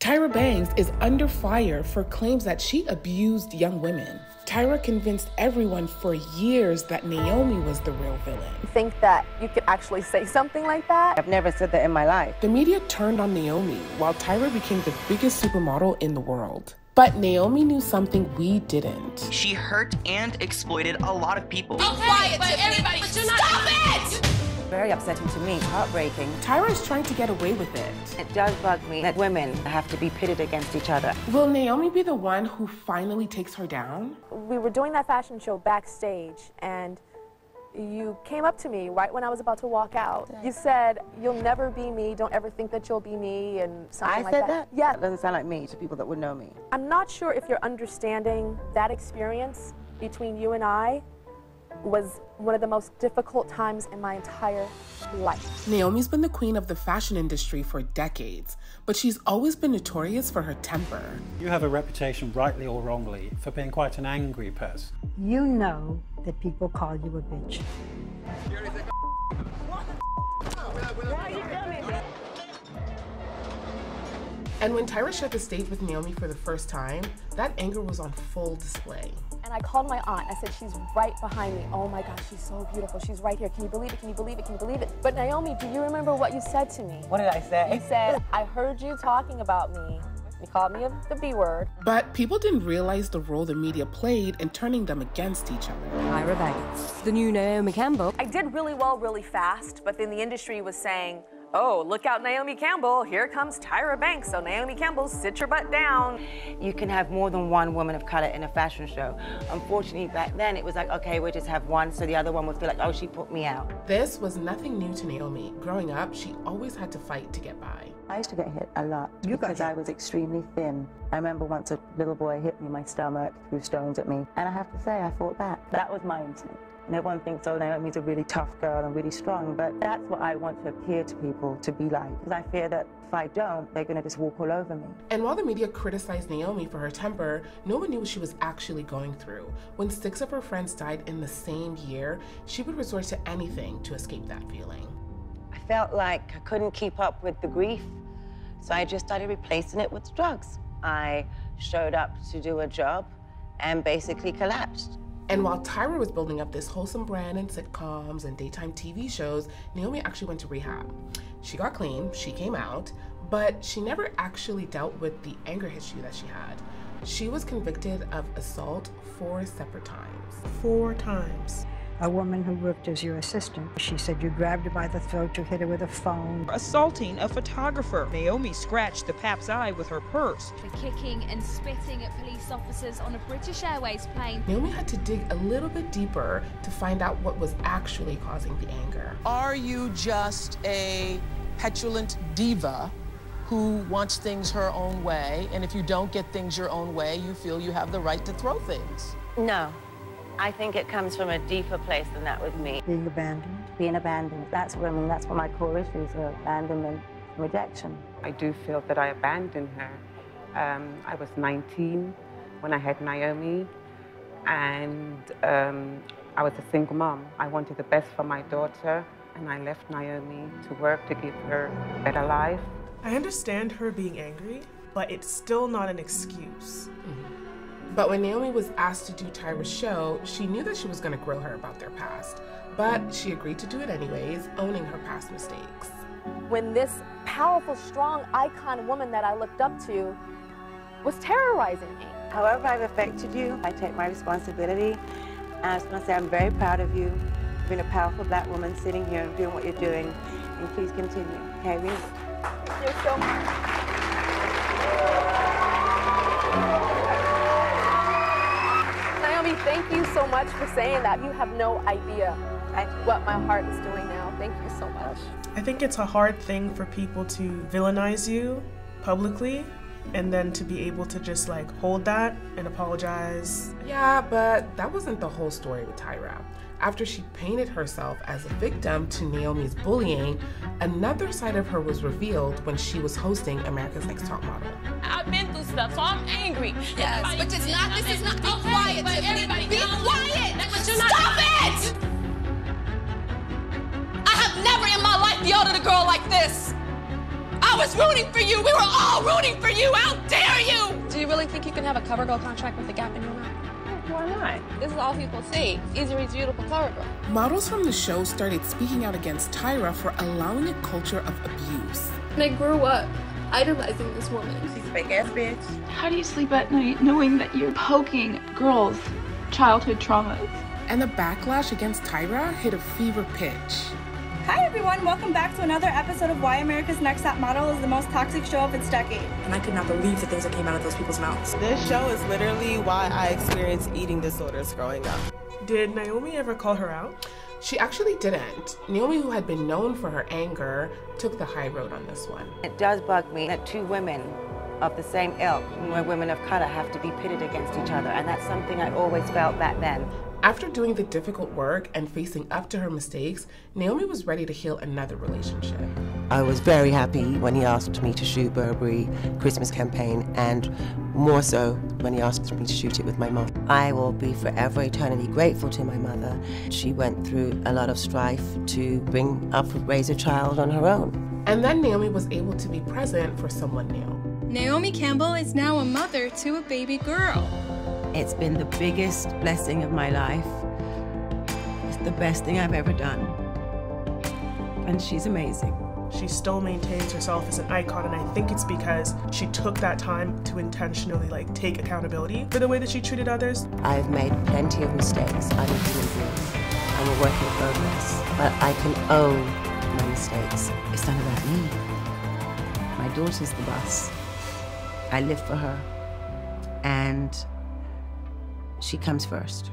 Tyra Banks is under fire for claims that she abused young women. Tyra convinced everyone for years that Naomi was the real villain. You think that you could actually say something like that? I've never said that in my life. The media turned on Naomi while Tyra became the biggest supermodel in the world. But Naomi knew something we didn't. She hurt and exploited a lot of people. Be quiet, but everybody, stop it! Very upsetting to me, heartbreaking. Tyra is trying to get away with it. It does bug me that women have to be pitted against each other. Will Naomi be the one who finally takes her down? We were doing that fashion show backstage, and you came up to me right when I was about to walk out. You said, "You'll never be me, don't ever think that you'll be me," and something like that. I said that? Yeah. That doesn't sound like me to people that would know me. I'm not sure if you're understanding that experience between you and I was one of the most difficult times in my entire life. Naomi's been the queen of the fashion industry for decades, but she's always been notorious for her temper. You have a reputation, rightly or wrongly, for being quite an angry person. You know that people call you a bitch. And when Tyra shared the stage with Naomi for the first time, that anger was on full display. And I called my aunt. I said, "She's right behind me. Oh my gosh, she's so beautiful. She's right here. Can you believe it? Can you believe it? Can you believe it?" But Naomi, do you remember what you said to me? What did I say? You said, "I heard you talking about me." You called me the B word. But people didn't realize the role the media played in turning them against each other. Tyra Banks, the new Naomi Campbell. I did really well really fast, but then the industry was saying, "Oh, look out, Naomi Campbell. Here comes Tyra Banks. So Naomi Campbell, sit your butt down." You can have more than one woman of color in a fashion show. Unfortunately, back then, it was like, okay, we'll just have one, so the other one would feel like, oh, she put me out. This was nothing new to Naomi. Growing up, she always had to fight to get by. I used to get hit a lot because I was extremely thin. I remember once a little boy hit me in my stomach, threw stones at me, and I have to say, I fought back. That was my intent. And everyone thinks, oh, Naomi's a really tough girl and really strong, but that's what I want to appear to people to be like. Because I fear that if I don't, they're gonna just walk all over me. And while the media criticized Naomi for her temper, no one knew what she was actually going through. When 6 of her friends died in the same year, she would resort to anything to escape that feeling. I felt like I couldn't keep up with the grief, so I just started replacing it with drugs. I showed up to do a job and basically collapsed. And while Tyra was building up this wholesome brand in sitcoms and daytime TV shows, Naomi actually went to rehab. She got clean, she came out, but she never actually dealt with the anger issue that she had. She was convicted of assault 4 separate times. 4 times. A woman who worked as your assistant, she said you grabbed her by the throat to hit her with a phone. Assaulting a photographer. Naomi scratched the pap's eye with her purse. For kicking and spitting at police officers on a British Airways plane. Naomi had to dig a little bit deeper to find out what was actually causing the anger. Are you just a petulant diva who wants things her own way, and if you don't get things your own way, you feel you have the right to throw things? No. I think it comes from a deeper place than that with me. Being abandoned? Being abandoned. That's what that's what my core issues are, abandonment, rejection. I do feel that I abandoned her. I was 19 when I had Naomi, and I was a single mom. I wanted the best for my daughter, and I left Naomi to work to give her a better life. I understand her being angry, but it's still not an excuse. But when Naomi was asked to do Tyra's show, she knew that she was going to grill her about their past. But she agreed to do it anyways, owning her past mistakes. When this powerful, strong, icon woman that I looked up to was terrorizing me. However I've affected you, I take my responsibility. And I just want to say I'm very proud of you, being a powerful black woman sitting here and doing what you're doing. And please continue. Okay, Reese? Thank you so much. Thank you so much for saying that. You have no idea what my heart is doing now. Thank you so much. I think it's a hard thing for people to villainize you publicly and then to be able to just like hold that and apologize. Yeah, but that wasn't the whole story with Tyra. After she painted herself as a victim to Naomi's bullying, another side of her was revealed when she was hosting America's Next Top Model. I've been through stuff, so I'm angry. Yes, but it's not, this is not, be quiet, Tiffany. Be quiet! Stop it! I have never in my life yelled at a girl like this. I was rooting for you. We were all rooting for you. How dare you? Do you really think you can have a cover girl contract with a gap in your mouth? Why not? This is all people see. It's easier for you to put cover girl. Models from the show started speaking out against Tyra for allowing a culture of abuse. And I grew up idolizing this woman. She's a fake ass bitch. How do you sleep at night knowing that you're poking girls' childhood traumas? And the backlash against Tyra hit a fever pitch. Hi everyone, welcome back to another episode of Why America's Next Top Model is the most toxic show of its decade. And I could not believe the things that came out of those people's mouths. This show is literally why I experienced eating disorders growing up. Did Naomi ever call her out? She actually didn't. Naomi, who had been known for her anger, took the high road on this one. It does bug me that two women of the same ilk, where women of color, have to be pitted against each other, and that's something I always felt back then. After doing the difficult work and facing up to her mistakes, Naomi was ready to heal another relationship. I was very happy when he asked me to shoot Burberry Christmas campaign, and more so when he asked me to shoot it with my mom. I will be forever eternally grateful to my mother. She went through a lot of strife to raise a child on her own. And then Naomi was able to be present for someone new. Naomi Campbell is now a mother to a baby girl. It's been the biggest blessing of my life. It's the best thing I've ever done. And she's amazing. She still maintains herself as an icon, and I think it's because she took that time to intentionally take accountability for the way that she treated others. I've made plenty of mistakes. I'm a human being. I'm a work in progress. But I can own my mistakes. It's not about me. My daughter's the boss. I live for her. And she comes first.